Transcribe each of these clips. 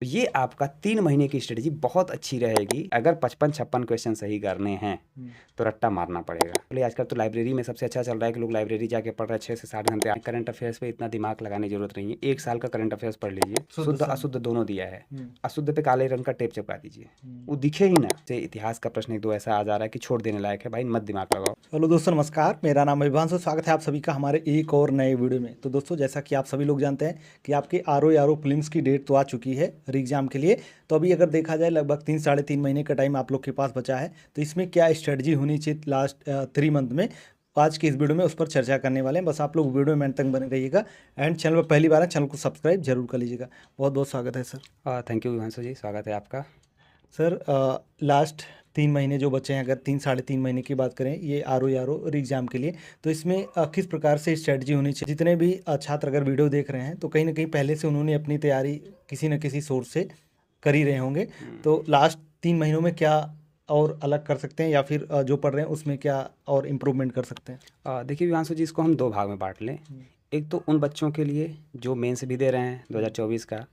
तो ये आपका 3 महीने की स्ट्रेटजी बहुत अच्छी रहेगी। अगर 55-56 क्वेश्चन सही करने हैं तो रट्टा मारना पड़ेगा। बोले आजकल तो लाइब्रेरी में सबसे अच्छा चल रहा है कि लोग लाइब्रेरी जाके पढ़ रहे हैं 6 से 7 घंटे। करंट अफेयर्स पे इतना दिमाग लगाने की जरूरत नहीं है। 1 साल का करंट अफेयर्स पढ़ लीजिए, शुद्ध अशुद्ध दोनों दिया है। अशुद्ध पे काले रंग का टेप चिपका दीजिए, वो दिखे ही ना। से इतिहास का प्रश्न 1-2 ऐसा आ जा रहा है कि छोड़ देने लायक है, भाई मत दिमाग लगाओ। हेलो दोस्तों, नमस्कार। मेरा नाम है विभांशु। स्वागत है आप सभी का हमारे एक और नए वीडियो में। तो दोस्तों, जैसा कि आप सभी लोग जानते हैं कि आपके आर ओ प्रीलिम्स की डेट तो आ चुकी है री एग्जाम के लिए। तो अभी अगर देखा जाए लगभग 3-3.5 महीने का टाइम आप लोग के पास बचा है। तो इसमें क्या स्ट्रेटजी होनी चाहिए लास्ट 3 मंथ में, आज की इस वीडियो में उस पर चर्चा करने वाले हैं। बस आप लोग वीडियो में एंड तक बने रहिएगा। एंड चैनल पर पहली बार है, चैनल को सब्सक्राइब जरूर कर लीजिएगा। बहुत बहुत स्वागत है सर। थैंक यू विभांशु जी, स्वागत है आपका। सर, लास्ट 3 महीने जो बचे हैं, अगर 3-3.5 महीने की बात करें ये आर ओ री एग्ज़ाम के लिए, तो इसमें किस प्रकार से स्ट्रेटजी होनी चाहिए। जितने भी छात्र अगर वीडियो देख रहे हैं तो कहीं ना कहीं पहले से उन्होंने अपनी तैयारी किसी न किसी सोर्स से कर ही रहे होंगे। तो लास्ट 3 महीनों में क्या और अलग कर सकते हैं, या फिर जो पढ़ रहे हैं उसमें क्या और इम्प्रूवमेंट कर सकते हैं। देखिए विभांशु जी, इसको हम 2 भाग में बांट लें। एक तो उन बच्चों के लिए जो मेंस भी दे रहे हैं 2024 का,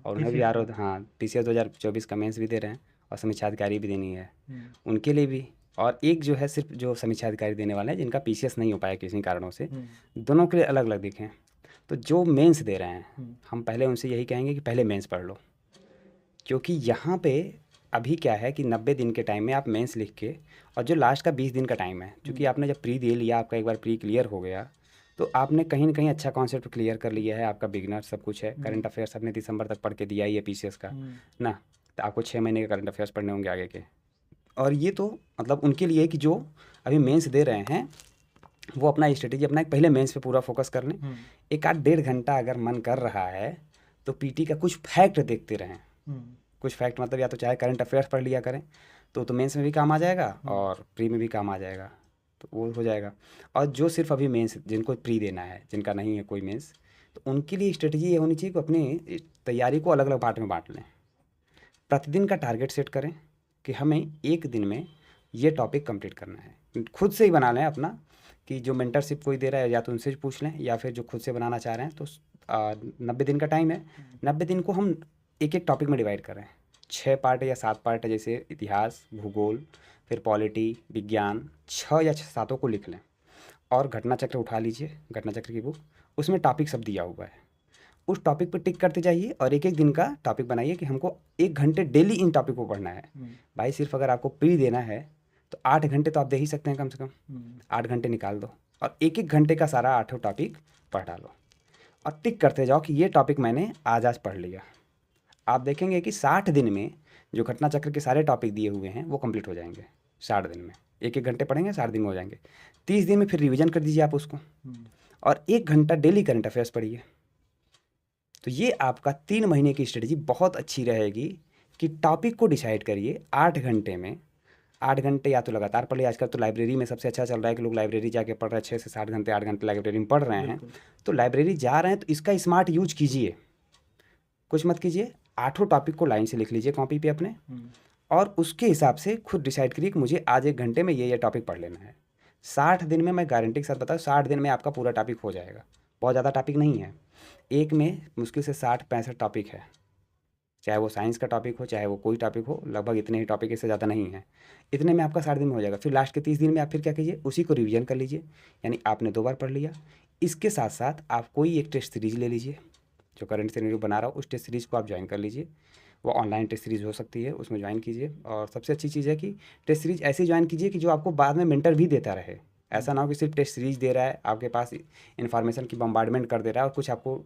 और उन्हें भी पीसीएस आर ओ का। हाँ पीसीएस 2024 का मेंस भी दे रहे हैं और समीक्षा अधिकारी भी देनी है, उनके लिए भी। और एक जो है सिर्फ जो समीक्षा अधिकारी देने वाले हैं जिनका पीसीएस नहीं हो पाया किसी कारणों से, दोनों के लिए अलग अलग दिखें। तो जो मेंस दे रहे हैं हम पहले उनसे यही कहेंगे कि पहले मेंस पढ़ लो, क्योंकि यहाँ पे अभी क्या है कि 90 दिन के टाइम में आप मेंस लिख के, और जो लास्ट का 20 दिन का टाइम है, क्योंकि आपने जब प्री दे लिया, आपका एक बार प्री क्लियर हो गया, तो आपने कहीं ना कहीं अच्छा कॉन्सेप्ट क्लियर कर लिया है। आपका बिगनर सब कुछ है। करंट अफेयर्स आपने दिसंबर तक पढ़ के दिया ही है पीसीएस का ना। तो आपको 6 महीने के करंट अफेयर्स पढ़ने होंगे आगे के। और ये तो मतलब उनके लिए कि जो अभी मेंस दे रहे हैं, वो अपना स्ट्रेटेजी अपना एक पहले मेंस पे पूरा फोकस कर लें। एक आध 1.5 घंटा अगर मन कर रहा है तो पीटी का कुछ फैक्ट देखते रहें। कुछ फैक्ट मतलब या तो चाहे करंट अफेयर्स पढ़ लिया करें, तो मेंस में भी काम आ जाएगा और प्री में भी काम आ जाएगा, तो वो हो जाएगा। और जो सिर्फ अभी मेंस जिनको प्री देना है, जिनका नहीं है कोई मेंस, तो उनके लिए स्ट्रेटजी ये होनी चाहिए कि अपनी तैयारी को अलग अलग पार्ट में बांट लें। प्रतिदिन का टारगेट सेट करें कि हमें एक दिन में ये टॉपिक कंप्लीट करना है। खुद से ही बना लें अपना, कि जो मेंटरशिप कोई दे रहा है या तो उनसे पूछ लें, या फिर जो खुद से बनाना चाह रहे हैं तो 90 दिन का टाइम है। 90 दिन को हम एक एक टॉपिक में डिवाइड करें। 6 पार्ट या 7 पार्ट है, जैसे इतिहास, भूगोल, फिर पॉलिटी, विज्ञान, 6 या 7 को लिख लें। और घटना चक्र उठा लीजिए, घटना चक्र की बुक, उसमें टॉपिक सब दिया हुआ है। उस टॉपिक पर टिक करते जाइए और एक एक दिन का टॉपिक बनाइए कि हमको 1 घंटे डेली इन टॉपिक को पढ़ना है। भाई सिर्फ अगर आपको प्री देना है तो 8 घंटे तो आप दे ही सकते हैं कम से कम। 8 घंटे निकाल दो और एक एक घंटे का सारा 8 टॉपिक पढ़ डालो और टिक करते जाओ कि ये टॉपिक मैंने आज पढ़ लिया। आप देखेंगे कि 60 दिन में जो घटना चक्र के सारे टॉपिक दिए हुए हैं वो कंप्लीट हो जाएंगे। 60 दिन में एक एक घंटे पढ़ेंगे, 60 दिन में हो जाएंगे। 30 दिन में फिर रिवीजन कर दीजिए आप उसको, और 1 घंटा डेली करंट अफेयर्स पढ़िए। तो ये आपका 3 महीने की स्ट्रेटजी बहुत अच्छी रहेगी कि टॉपिक को डिसाइड करिए 8 घंटे में। 8 घंटे या तो लगातार पढ़िए। आजकल तो लाइब्रेरी में सबसे अच्छा चल रहा है कि लोग लाइब्रेरी जाके पढ़ रहे हैं, 6 से 7 घंटे 8 घंटे लाइब्रेरी में पढ़ रहे हैं। तो लाइब्रेरी जा रहे हैं तो इसका स्मार्ट यूज कीजिए, कुछ मत कीजिए। 8 टॉपिक को लाइन से लिख लीजिए कॉपी पे अपने, और उसके हिसाब से खुद डिसाइड करिए कि मुझे आज 1 घंटे में ये टॉपिक पढ़ लेना है। 60 दिन में, मैं गारंटी के साथ बताऊँ, 60 दिन में आपका पूरा टॉपिक हो जाएगा। बहुत ज़्यादा टॉपिक नहीं है, एक में मुश्किल से 60-65 टॉपिक है। चाहे वो साइंस का टॉपिक हो, चाहे वो कोई टॉपिक हो, लगभग इतने ही टॉपिक, इससे ज़्यादा नहीं है। इतने में आपका 60 दिन में हो जाएगा। फिर लास्ट के 30 दिन में आप फिर क्या कीजिए, उसी को रिवीजन कर लीजिए, यानी आपने 2 बार पढ़ लिया। इसके साथ साथ आप कोई एक टेस्ट सीरीज़ ले लीजिए, जो करंट सिनेरियो बना रहा हो उस टेस्ट सीरीज़ को आप ज्वाइन कर लीजिए। वो ऑनलाइन टेस्ट सीरीज़ हो सकती है, उसमें ज्वाइन कीजिए। और सबसे अच्छी चीज़ है कि टेस्ट सीरीज़ ऐसी ज्वाइन कीजिए कि जो आपको बाद में मेंटर भी देता रहे। ऐसा ना हो कि सिर्फ टेस्ट सीरीज़ दे रहा है, आपके पास इन्फॉर्मेशन की बम्बार्डमेंट कर दे रहा है और कुछ आपको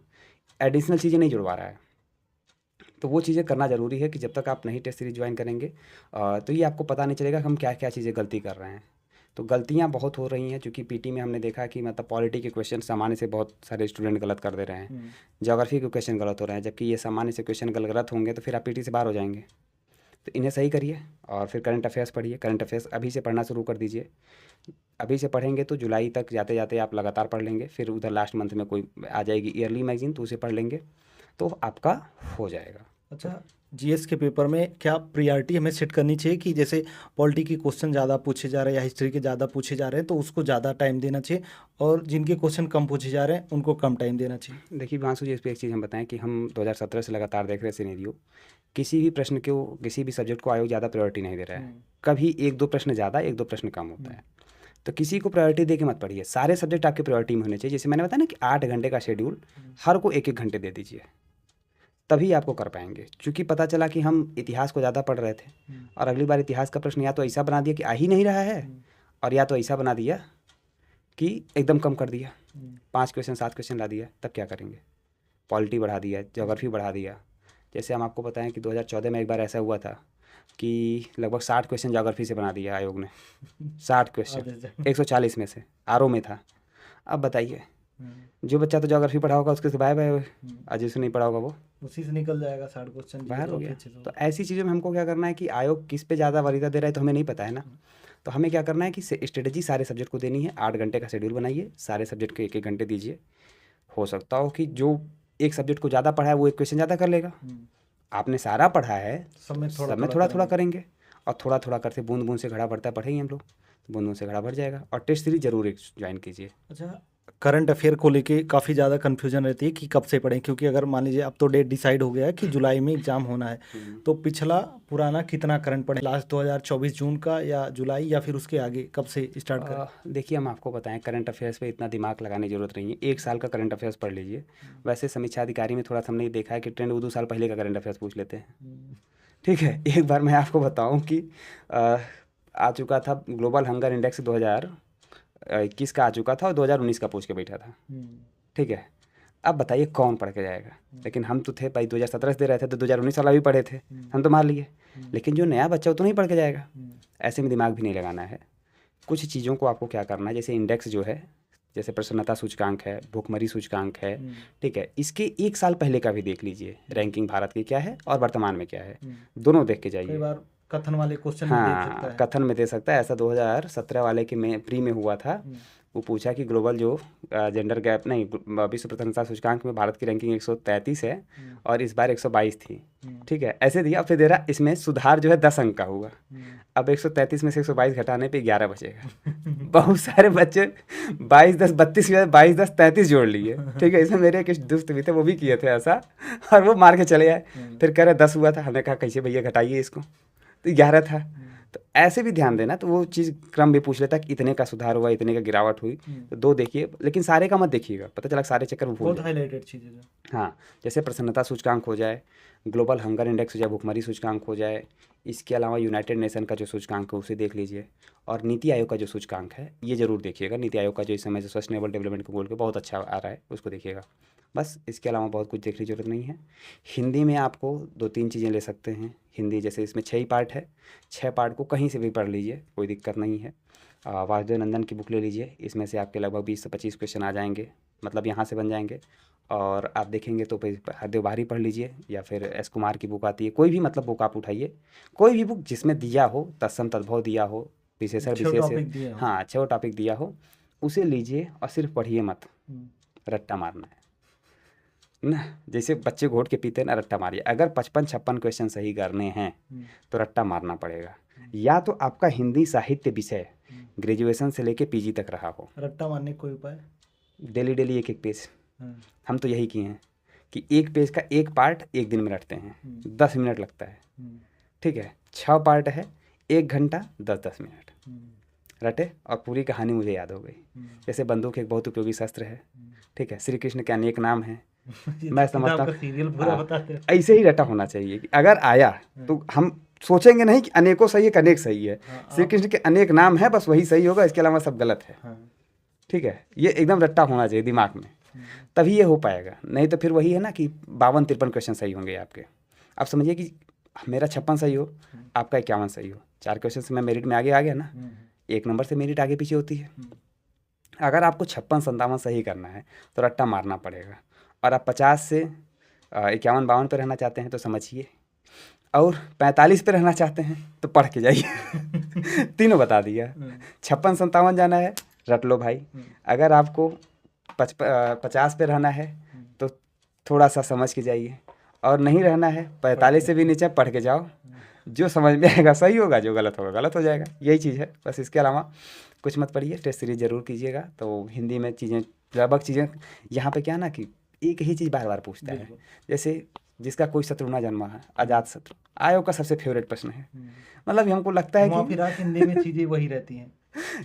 एडिशनल चीज़ें नहीं जुड़वा रहा है। तो वो चीज़ें करना ज़रूरी है कि जब तक आप नहीं टेस्ट सीरीज ज्वाइन करेंगे तो ये आपको पता नहीं चलेगा कि हम क्या क्या चीज़ें गलती कर रहे हैं। तो गलतियाँ बहुत हो रही हैं, क्योंकि पीटी में हमने देखा कि मतलब पॉलिटी के क्वेश्चन सामान्य से बहुत सारे स्टूडेंट गलत कर दे रहे हैं। ज्योग्राफी के क्वेश्चन गलत हो रहे हैं, जबकि ये सामान्य से क्वेश्चन गलत होंगे तो फिर आप पीटी से बाहर हो जाएंगे। तो इन्हें सही करिए और फिर करंट अफेयर्स पढ़िए। करंट अफेयर्स अभी से पढ़ना शुरू कर दीजिए। अभी से पढ़ेंगे तो जुलाई तक जाते जाते आप लगातार पढ़ लेंगे। फिर उधर लास्ट मंथ में कोई आ जाएगी ईयरली मैगजीन, तो उसे पढ़ लेंगे तो आपका हो जाएगा। अच्छा, जीएस के पेपर में क्या प्रायोरिटी हमें सेट करनी चाहिए कि जैसे पॉलिटी के क्वेश्चन ज़्यादा पूछे जा रहे हैं या हिस्ट्री के ज़्यादा पूछे जा रहे हैं तो उसको ज़्यादा टाइम देना चाहिए, और जिनके क्वेश्चन कम पूछे जा रहे हैं उनको कम टाइम देना चाहिए? देखिए हिमांशु जी, इस पे एक चीज़ हम बताएं कि हम 2017 से लगातार देख रहे हैं सिनेरियो, किसी भी प्रश्न को, किसी भी सब्जेक्ट को आयोग ज़्यादा प्रायोरिटी नहीं दे रहा है। कभी एक दो प्रश्न ज़्यादा, एक दो प्रश्न कम होता है। तो किसी को प्रायोरिटी दे के मत पढ़िए, सारे सब्जेक्ट आपके प्रायोरिटी में होने चाहिए। जैसे मैंने बताया ना कि 8 घंटे का शेड्यूल, हर को एक एक घंटे दे दीजिए, तभी आपको कर पाएंगे। क्योंकि पता चला कि हम इतिहास को ज़्यादा पढ़ रहे थे और अगली बार इतिहास का प्रश्न या तो ऐसा बना दिया कि आ ही नहीं रहा है, और या तो ऐसा बना दिया कि एकदम कम कर दिया, 5 क्वेश्चन 7 क्वेश्चन ला दिया, तब क्या करेंगे? पॉलिटी बढ़ा दिया, ज्योग्राफी बढ़ा दिया। जैसे हम आपको बताएं कि 2014 में एक बार ऐसा हुआ था कि लगभग 60 क्वेश्चन ज्योग्राफी से बना दिया आयोग ने। 60 क्वेश्चन 140 में से आरओ में था। अब बताइए, जो बच्चा तो ज्योग्राफी पढ़ा होगा उसके से बाय बाय, और जिसने नहीं पढ़ा होगा वो उसी से निकल जाएगा 60 क्वेश्चन बाहर हो गया। तो ऐसी चीज़ों में हमको क्या करना है कि आयोग किस पे ज़्यादा वरीयता दे रहा है तो हमें नहीं पता है ना। तो हमें क्या करना है कि स्ट्रेटजी सारे सब्जेक्ट को देनी है। 8 घंटे का शेड्यूल बनाइए, सारे सब्जेक्ट के एक एक घंटे दीजिए। हो सकता हो कि जो एक सब्जेक्ट को ज़्यादा पढ़ा है वो एक क्वेश्चन ज़्यादा कर लेगा। आपने सारा पढ़ा है, सब में थोड़ा थोड़ा करेंगे, और थोड़ा थोड़ा करते बूंद बूंद से घड़ा बढ़ता पढ़ेंगे हम लोग, तो बूंद बूंद से घड़ा बढ़ जाएगा। और टेस्ट सीरीज जरूर एक ज्वाइन कीजिए। अच्छा, करंट अफेयर को लेके काफ़ी ज़्यादा कन्फ्यूजन रहती है कि कब से पढ़ें, क्योंकि अगर मान लीजिए अब तो डेट डिसाइड हो गया है कि जुलाई में एग्ज़ाम होना है, तो पिछला पुराना कितना करंट पढ़ें? लास्ट 2024 जून का या जुलाई, या फिर उसके आगे कब से स्टार्ट करें? देखिए हम आपको बताएं, करंट अफेयर्स पे इतना दिमाग लगाने की जरूरत नहीं है। 1 साल का करंट अफेयर्स पढ़ लीजिए। वैसे समीक्षा अधिकारी में थोड़ा सा हमने देखा है कि ट्रेंड वो 2 साल पहले का करंट अफेयर्स पूछ लेते हैं। ठीक है, एक बार मैं आपको बताऊं कि आ चुका था ग्लोबल हंगर इंडेक्स 2021 का आ चुका था और 2019 का पूछ के बैठा था। ठीक है, अब बताइए कौन पढ़ के जाएगा? लेकिन हम तो थे भाई, 2017 से दे रहे थे तो 2019 वाला भी पढ़े थे, हम तो मान लिए। लेकिन जो नया बच्चा वो तो नहीं पढ़ के जाएगा। ऐसे में दिमाग भी नहीं लगाना है। कुछ चीज़ों को आपको क्या करना है, जैसे इंडेक्स जो है, जैसे प्रसन्नता सूचकांक है, भूखमरी सूचकांक है, ठीक है, इसके 1 साल पहले का भी देख लीजिए, रैंकिंग भारत की क्या है और वर्तमान में क्या है, दोनों देख के जाइए। कई बार कथन वाले क्वेश्चन में दे सकता है। कथन में दे सकता है। ऐसा 2017 वाले के में प्री में हुआ था। वो पूछा कि ग्लोबल जो जेंडर गैप नहीं, विश्व प्रसन्नता सूचकांक में भारत की रैंकिंग 133 है और इस बार 122 थी। ठीक है, ऐसे दिया। फिर दे रहा इसमें सुधार जो है 10 अंक का हुआ। अब 133 में से 122 घटाने पे 11 बचेगा। बहुत सारे बच्चे 22 10 32 के 22 10 33 जोड़ लिए। ठीक है, इसमें मेरे कुछ दोस्त भी थे, वो भी किए थे ऐसा, और वो मार के चले आए। फिर कह रहे 10 हुआ था। हमने कहा कैसे भैया, घटाइए इसको, तो 11 था। तो ऐसे भी ध्यान देना। तो वो चीज़ क्रम भी पूछ लेता कि इतने का सुधार हुआ, इतने का गिरावट हुई, तो 2 देखिए, लेकिन सारे का मत देखिएगा, पता चला सारे चक्कर में भूल बहुत हाईलाइटेड चीज़ें। हाँ, जैसे प्रसन्नता सूचकांक हो जाए, ग्लोबल हंगर इंडेक्स हो जाए, भूखमरी सूचकांक हो जाए, इसके अलावा यूनाइटेड नेशन का जो सूचकांक है उसे देख लीजिए, और नीति आयोग का जो सूचकांक है ये जरूर देखिएगा। नीति आयोग का जो इस समय सस्टेनेबल डेवलपमेंट को बोल के बहुत अच्छा आ रहा है, उसको देखिएगा। बस इसके अलावा बहुत कुछ देखने की जरूरत नहीं है। हिंदी में आपको 2-3 चीज़ें ले सकते हैं। हिंदी जैसे इसमें 6 ही पार्ट है, 6 पार्ट को कहीं से भी पढ़ लीजिए, कोई दिक्कत नहीं है। वासुदेव नंदन की बुक ले लीजिए, इसमें से आपके लगभग 20 से 25 क्वेश्चन आ जाएंगे, मतलब यहाँ से बन जाएंगे। और आप देखेंगे तो हरदेव बाहरी पढ़ लीजिए, या फिर एस कुमार की बुक आती है, कोई भी मतलब बुक आप उठाइए, कोई भी बुक जिसमें दिया हो, तत्सम तद्भव दिया हो, विशेषण विशेष, हाँ, 6 टॉपिक दिया हो, उसे लीजिए और सिर्फ पढ़िए मत, रट्टा मारना है ना। जैसे बच्चे घोट के पीते हैं ना, रट्टा मारिए। अगर 55-56 क्वेश्चन सही करने हैं तो रट्टा मारना पड़ेगा। या तो आपका हिंदी साहित्य विषय ग्रेजुएशन से लेके पीजी तक रहा हो। रट्टा मारने कोई उपाय? डेली डेली एक एक पेज। हम तो यही किए हैं कि एक पेज का एक पार्ट एक दिन में रटते हैं, 10 मिनट लगता है। ठीक है, 6 पार्ट है, 1 घंटा 10-10 मिनट रटे, और पूरी कहानी मुझे याद हो गई। जैसे बंदूक एक बहुत उपयोगी शस्त्र है। ठीक है, श्री कृष्ण के अनेक नाम हैं। मैं समझता हूँ ऐसे ही रटा होना चाहिए कि अगर आया तो हम सोचेंगे नहीं कि अनेकों सही है, अनेक सही है। श्री कृष्ण के अनेक नाम है, बस वही सही होगा, इसके अलावा सब गलत है। ठीक है, ये एकदम रट्टा होना चाहिए दिमाग में, तभी ये हो पाएगा। नहीं तो फिर वही है ना कि 52-53 क्वेश्चन सही होंगे आपके। आप समझिए कि मेरा 56 सही हो, आपका 51 सही हो, 4 क्वेश्चन से मैं मेरिट में आगे आ गया ना। 1 नंबर से मेरिट आगे पीछे होती है। अगर आपको 56-57 सही करना है तो रट्टा मारना पड़ेगा। और आप 50 से 51-52 पे रहना चाहते हैं तो समझिए, और 45 पे रहना चाहते हैं तो पढ़ के जाइए। तीनों बता दिया। 56-57 जाना है, रट लो भाई। अगर आपको 50 पे रहना है तो थोड़ा सा समझ के जाइए, और नहीं रहना है 45 से भी नीचे पढ़ के जाओ, जो समझ में आएगा सही होगा, जो गलत होगा गलत हो जाएगा, यही चीज़ है बस। इसके अलावा कुछ मत पढ़िए, टेस्ट सीरीज ज़रूर कीजिएगा। तो हिंदी में चीज़ें लगभग चीज़ें यहाँ पे क्या ना कि एक ही चीज़ बार बार पूछता है, जैसे जिसका कोई शत्रु ना जन्मा है, अजात शत्रु आयोग का सबसे फेवरेट प्रश्न है। मतलब हमको लगता है कि फिर हिंदी में चीज़ें वही रहती हैं।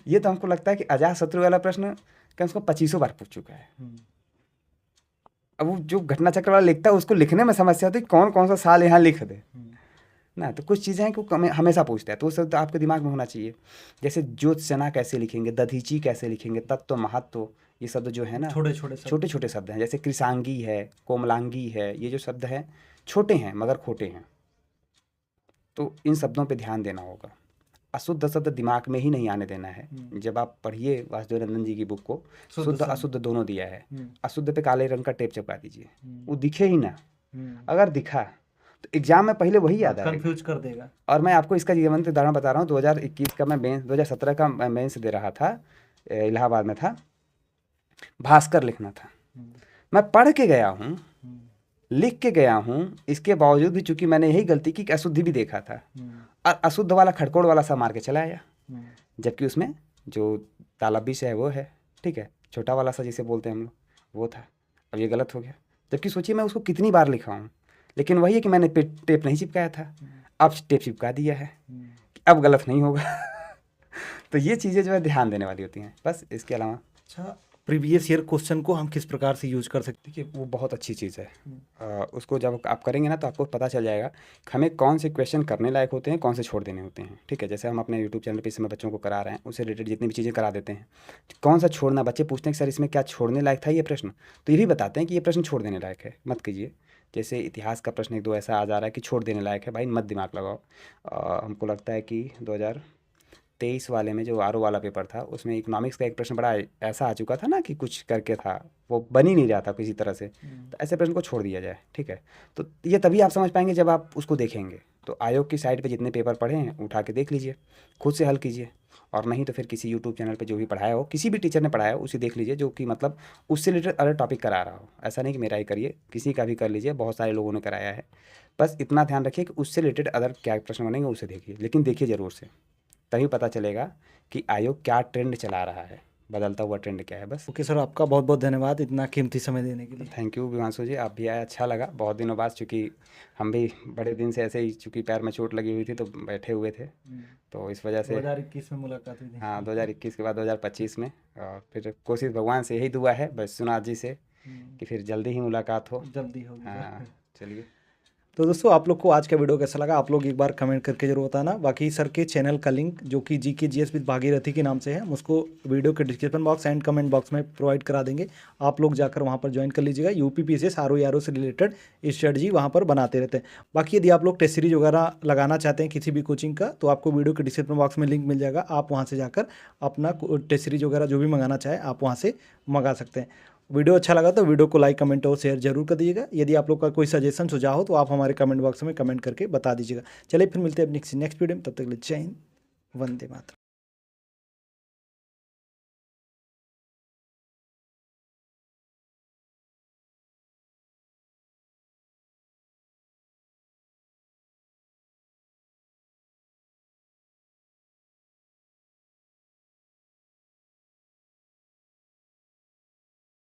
ये तो हमको लगता है कि अजात शत्रु वाला प्रश्न कम से कम 25 बार पूछ चुका है। अब वो जो घटना चक्र वाला लिखता है उसको लिखने में समस्या होती है, कौन कौन सा साल यहाँ लिख दे ना। तो कुछ चीज़ें हैं कि वो हमेशा पूछता है, तो वो सब तो आपके दिमाग में होना चाहिए। जैसे ज्योत्सना कैसे लिखेंगे, दधीची कैसे लिखेंगे, तत्व महत्व, ये शब्द जो है ना छोटे छोटे शब्द हैं। जैसे कृषांगी है, कोमलांगी है, ये जो शब्द हैं छोटे हैं मगर खोटे हैं, तो इन शब्दों पे ध्यान देना होगा। अशुद्ध शब्द दिमाग में ही नहीं आने देना है। जब आप पढ़िए वासुदेव नंदन जी की बुक को, शुद्ध अशुद्ध दोनों दिया है। अशुद्ध पे काले रंग का टेप चिपका दीजिए, वो दिखे ही ना। अगर दिखा तो एग्जाम में पहले वही याद आएगा, कंफ्यूज कर देगा। और मैं आपको इसका जीवंत उदाहरण बता रहा हूँ। 2021 का मैं 2017 का मेंस दे रहा था, इलाहाबाद में था, भास्कर लिखना था। मैं पढ़ के गया हूँ, लिख के गया हूँ, इसके बावजूद भी चूंकि मैंने यही गलती की कि अशुद्धि भी देखा था और अशुद्ध वाला खड़कोड़ वाला सा मार के चला आया, जबकि उसमें जो तालबी से है वो है, ठीक है, छोटा वाला सा जिसे बोलते हैं हम लोग, वो था। अब ये गलत हो गया, जबकि सोचिए मैं उसको कितनी बार लिखा हूँ, लेकिन वही है कि मैंने टेप नहीं चिपकाया था, अब टेप चिपका दिया है, अब गलत नहीं होगा। तो ये चीज़ें जो है ध्यान देने वाली होती हैं बस। इसके अलावा अच्छा, प्रीवियस ईयर क्वेश्चन को हम किस प्रकार से यूज कर सकते हैं? देखिए वो बहुत अच्छी चीज़ है। उसको जब आप करेंगे ना तो आपको पता चल जाएगा कि हमें कौन से क्वेश्चन करने लायक होते हैं, कौन से छोड़ देने होते हैं, ठीक है। जैसे हम अपने यूट्यूब चैनल पे इस समय बच्चों को करा रहे हैं, उससे रिलेटेड जितनी भी चीज़ें करा देते हैं, कौन सा छोड़ना। बच्चे पूछते हैं कि सर इसमें क्या छोड़ने लायक था ये प्रश्न, तो ये भी बताते हैं कि ये प्रश्न छोड़ देने लायक है, मत कीजिए। जैसे इतिहास का प्रश्न 1-2 ऐसा आ जा रहा है कि छोड़ देने लायक है, भाई मत दिमाग लगाओ। हमको लगता है कि 2023 वाले में जो आरओ वाला पेपर था, उसमें इकोनॉमिक्स का एक प्रश्न बड़ा ऐसा आ चुका था ना कि कुछ करके था, वो बन ही नहीं रहा था किसी तरह से, तो ऐसे प्रश्न को छोड़ दिया जाए, ठीक है। तो ये तभी आप समझ पाएंगे जब आप उसको देखेंगे। तो आयोग की साइट पे जितने पेपर पढ़े हैं उठा के देख लीजिए, खुद से हल कीजिए, और नहीं तो फिर किसी यूट्यूब चैनल पे जो भी पढ़ाया हो, किसी भी टीचर ने पढ़ाया हो उसे देख लीजिए, जो कि मतलब उससे रिलेटेड अदर टॉपिक करा रहा हो। ऐसा नहीं कि मेरा ही करिए, किसी का भी कर लीजिए, बहुत सारे लोगों ने कराया है। बस इतना ध्यान रखिए कि उससे रिलेटेड अदर क्या प्रश्न बनेंगे उसे देखिए, लेकिन देखिए ज़रूर से, तभी पता चलेगा कि आयोग क्या ट्रेंड चला रहा है, बदलता हुआ ट्रेंड क्या है। बस ओके सर, आपका बहुत बहुत धन्यवाद इतना कीमती समय देने के लिए। थैंक यू विवांशु जी, आप भी आए, अच्छा लगा बहुत दिनों बाद, चूँकि हम भी बड़े दिन से ऐसे ही, चूँकि पैर में चोट लगी हुई थी तो बैठे हुए थे, तो इस वजह से 2021 में मुलाकात हुई थी। हाँ 2021 के बाद 2025 में, और फिर कोशिश भगवान से यही दुआ है विश्वनाथ जी से कि फिर जल्दी ही मुलाकात हो। जल्दी होगी। हाँ चलिए। तो दोस्तों, आप लोग को आज का वीडियो कैसा लगा, आप लोग एक बार कमेंट करके जरूर बताना। बाकी सर के चैनल का लिंक जो कि जीके जीएस विद भागीरथी के नाम से है, हम उसको वीडियो के description box and comment box में प्रोवाइड करा देंगे। आप लोग जाकर वहां पर ज्वाइन कर लीजिएगा। यूपीपीसीएस आरओ से रिलेटेड स्ट्रेटजी वहां पर बनाते रहते हैं। बाकी यदि आप लोग टेस्ट सीरीज वगैरह लगाना चाहते हैं किसी भी कोचिंग का, तो आपको वीडियो के डिस्क्रिप्शन बॉक्स में लिंक मिल जाएगा, आप वहाँ से जाकर अपना टेस्ट सीरीज वगैरह जो भी मंगाना चाहें आप वहाँ से मंगा सकते हैं। वीडियो अच्छा लगा तो वीडियो को लाइक, कमेंट और शेयर जरूर कर दीजिएगा। यदि आप लोग का कोई सजेशन सुझाव हो तो आप हमारे कमेंट बॉक्स में कमेंट करके बता दीजिएगा। चलिए फिर मिलते हैं नेक्स्ट वीडियो में, तब तक के लिए जय हिंद, वंदे मातरम।